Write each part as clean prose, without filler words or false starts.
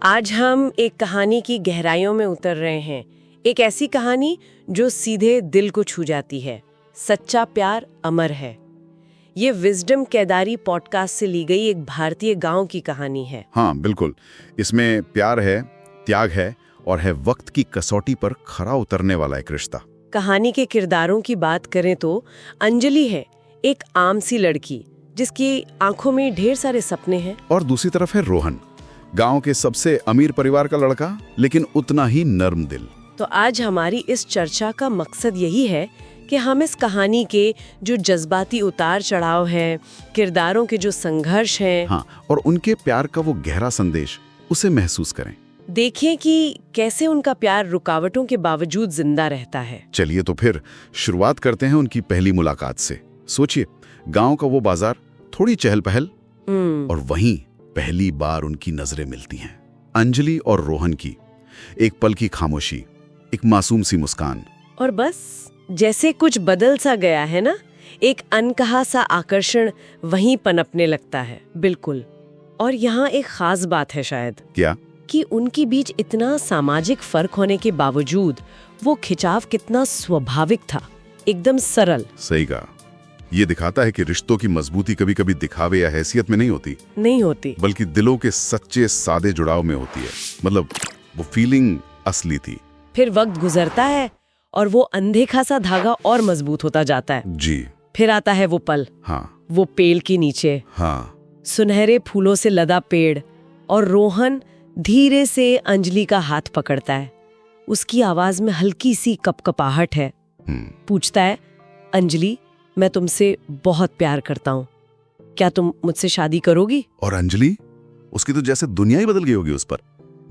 आज हम एक कहानी की गहराइयों में उतर रहे हैं। एक ऐसी कहानी जो सीधे दिल को छू जाती है। सच्चा प्यार अमर है। ये विजडम केदारी पॉडकास्ट से ली गई एक भारतीय गांव की कहानी है। हाँ बिल्कुल, इसमें प्यार है, त्याग है और है वक्त की कसौटी पर खरा उतरने वाला एक रिश्ता। कहानी के किरदारों की बात करें तो अंजलि है एक आम सी लड़की जिसकी आंखों में ढेर सारे सपने हैं। और दूसरी तरफ है रोहन, गांव के सबसे अमीर परिवार का लड़का, लेकिन उतना ही नर्म दिल। तो आज हमारी इस चर्चा का मकसद यही है कि हम इस कहानी के जो जज्बाती उतार चढ़ाव हैं, किरदारों के जो संघर्ष हैं, हाँ, और उनके प्यार का वो गहरा संदेश, उसे महसूस करें। देखें कि कैसे उनका प्यार रुकावटों के बावजूद जिंदा रहता है। चलिए तो फिर शुरुआत करते हैं उनकी पहली मुलाकात से। सोचिए, गांव का वो बाजार, थोड़ी चहल पहल, और वहीं पहली बार उनकी नजरें मिलती हैं। अंजलि और रोहन की एक पल की खामोशी, एक मासूम सी मुस्कान, और बस जैसे कुछ बदल सा गया है ना, एक अनकहा सा आकर्षण वहीं पनपने लगता है। बिल्कुल। और यहाँ एक खास बात है शायद, क्या कि उनके बीच इतना सामाजिक फर्क होने के बावजूद वो खिंचाव कितना स्वाभाविक था, एकदम सरल। सही कहा। ये दिखाता है कि रिश्तों की मजबूती कभी कभी दिखावे या हैसियत में नहीं होती, बल्कि दिलों के सच्चे सादे जुड़ाव में होती है। मतलब वो फीलिंग असली थी। फिर वक्त गुजरता है और वो अनदेखा सा धागा और मजबूत होता जाता है। जी। फिर आता है वो पल, हाँ, वो पेड़ के नीचे, हाँ, सुनहरे फूलों से लदा पेड़, और रोहन धीरे से अंजलि का हाथ पकड़ता है। उसकी आवाज में हल्की सी कपकपाहट है। पूछता है, अंजलि, मैं तुमसे बहुत प्यार करता हूँ, क्या तुम मुझसे शादी करोगी? और अंजलि, उसकी तो जैसे दुनिया ही बदल गई होगी उस पर।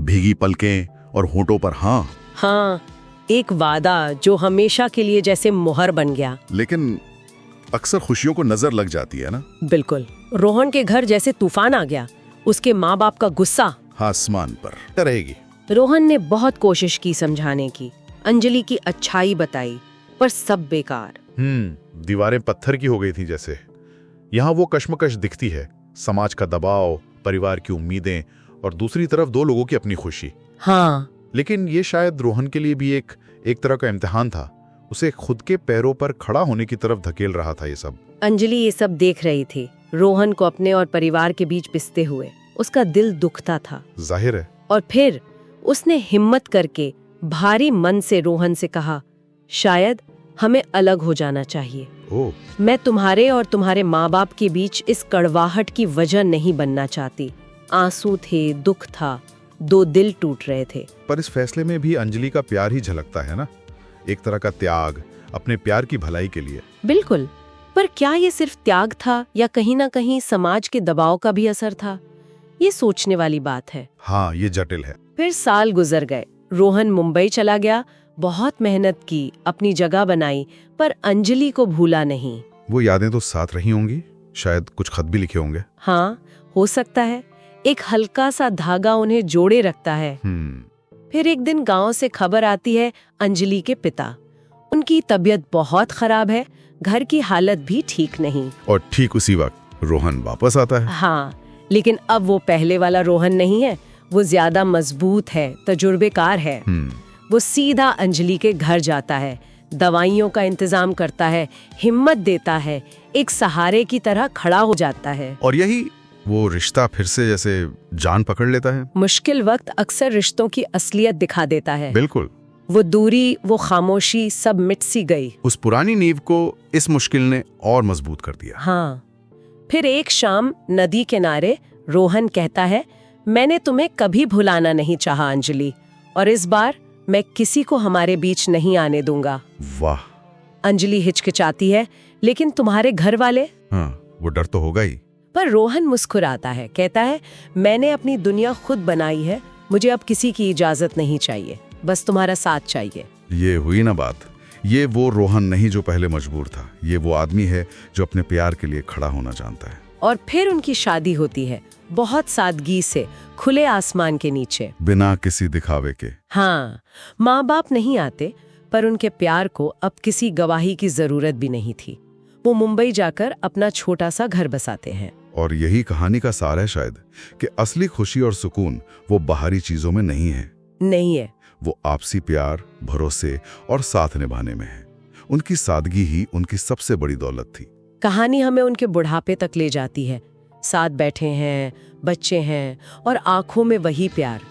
भीगी पलकें और होंठों पर हाँ, एक वादा जो हमेशा के लिए जैसे मोहर बन गया। लेकिन अक्सर खुशियों को नजर लग जाती है ना। बिल्कुल। रोहन के घर जैसे तूफान आ गया। उसके माँ बाप का गुस्सा आसमान पर रहेगी। रोहन ने बहुत कोशिश की समझाने की, अंजलि की अच्छाई बताई, पर सब बेकार। दीवारें पत्थर की हो गई थी जैसे। यहाँ वो कश्मकश दिखती है, समाज का दबाव, परिवार की उम्मीदें, और दूसरी तरफ दो लोगों की अपनी खुशी। हाँ, लेकिन ये शायद रोहन के लिए भी एक तरह का इम्तिहान था। उसे खुद के पैरों पर खड़ा होने की तरफ धकेल रहा था ये सब। अंजलि ये सब देख रही थी, रोहन को अपने और परिवार के बीच पिसते हुए। उसका दिल दुखता था, जाहिर है। और फिर उसने हिम्मत करके भारी मन से रोहन से कहा, शायद हमें अलग हो जाना चाहिए। मैं तुम्हारे और तुम्हारे माँ बाप के बीच इस कड़वाहट की वजह नहीं बनना चाहती। आंसू थे, दुख था, दो दिल टूट रहे थे। पर इस फैसले में भी अंजलि का प्यार ही झलकता है ना, एक तरह का त्याग अपने प्यार की भलाई के लिए। बिल्कुल। पर क्या ये सिर्फ त्याग था या कहीं ना कहीं समाज के दबाव का भी असर था? ये सोचने वाली बात है। हाँ, ये जटिल है। फिर साल गुजर गए। रोहन मुंबई चला गया, बहुत मेहनत की, अपनी जगह बनाई, पर अंजलि को भूला नहीं। वो यादें तो साथ रही होंगी, शायद कुछ खत भी लिखे होंगे। हाँ, हो सकता है। एक हल्का सा धागा उन्हें जोड़े रखता है। फिर एक दिन गांव से खबर आती है, अंजलि के पिता, उनकी तबीयत बहुत खराब है, घर की हालत भी ठीक नहीं। और ठीक उसी वक्त रोहन वापस आता है। हाँ, लेकिन अब वो पहले वाला रोहन नहीं है। वो ज्यादा मजबूत है, तजुर्बेकार है। वो सीधा अंजलि के घर जाता है, दवाइयों का इंतजाम करता है, हिम्मत देता है, एक सहारे की तरह खड़ा हो जाता है। और यही वो रिश्ता फिर से जैसे जान पकड़ लेता है। मुश्किल वक्त अक्सर रिश्तों की असलियत दिखा देता है। बिल्कुल। वो दूरी, वो खामोशी, सब मिट सी गई। उस पुरानी नींव को इस मुश्किल ने और मजबूत कर दिया। हाँ। फिर एक शाम नदी किनारे रोहन कहता है, मैंने तुम्हें कभी भुलाना नहीं चाहा अंजलि, और इस बार मैं किसी को हमारे बीच नहीं आने दूंगा। वाह। अंजलि हिचकिचाती है, लेकिन तुम्हारे घर वाले? हाँ, वो डर तो होगा ही। पर रोहन मुस्कुराता है, कहता है, मैंने अपनी दुनिया खुद बनाई है, मुझे अब किसी की इजाजत नहीं चाहिए, बस तुम्हारा साथ चाहिए। ये हुई ना बात। ये वो रोहन नहीं जो पहले मजबूर था, ये वो आदमी है जो अपने प्यार के लिए खड़ा होना जानता है। और फिर उनकी शादी होती है, बहुत सादगी से, खुले आसमान के नीचे, बिना किसी दिखावे के। हाँ, माँ बाप नहीं आते, पर उनके प्यार को अब किसी गवाही की जरूरत भी नहीं थी। वो मुंबई जाकर अपना छोटा सा घर बसाते हैं। और यही कहानी का सार है शायद, कि असली खुशी और सुकून वो बाहरी चीजों में नहीं है। नहीं है। वो आपसी प्यार, भरोसे और साथ निभाने में है। उनकी सादगी ही उनकी सबसे बड़ी दौलत थी। कहानी हमें उनके बुढ़ापे तक ले जाती है। साथ बैठे हैं, बच्चे हैं और आंखों में वही प्यार।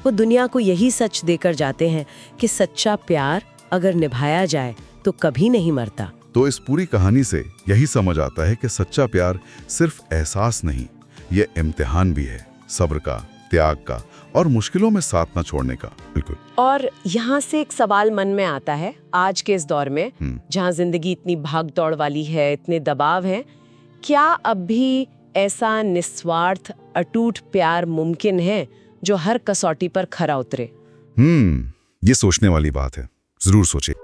वो दुनिया को यही सच देकर जाते हैं कि सच्चा प्यार अगर निभाया जाए तो कभी नहीं मरता। तो इस पूरी कहानी से यही समझ आता है कि सच्चा प्यार सिर्फ एहसास नहीं, ये इम्तिहान भी है, सब्र का, त्याग का और मुश्किलों में साथ न छोड़ने का। बिल्कुल। और यहाँ से एक सवाल मन में आता है, आज के इस दौर में जहाँ जिंदगी इतनी भाग दौड़ वाली है, इतने दबाव हैं, क्या अब भी ऐसा निस्वार्थ अटूट प्यार मुमकिन है जो हर कसौटी पर खरा उतरे? ये सोचने वाली बात है, जरूर सोचिए।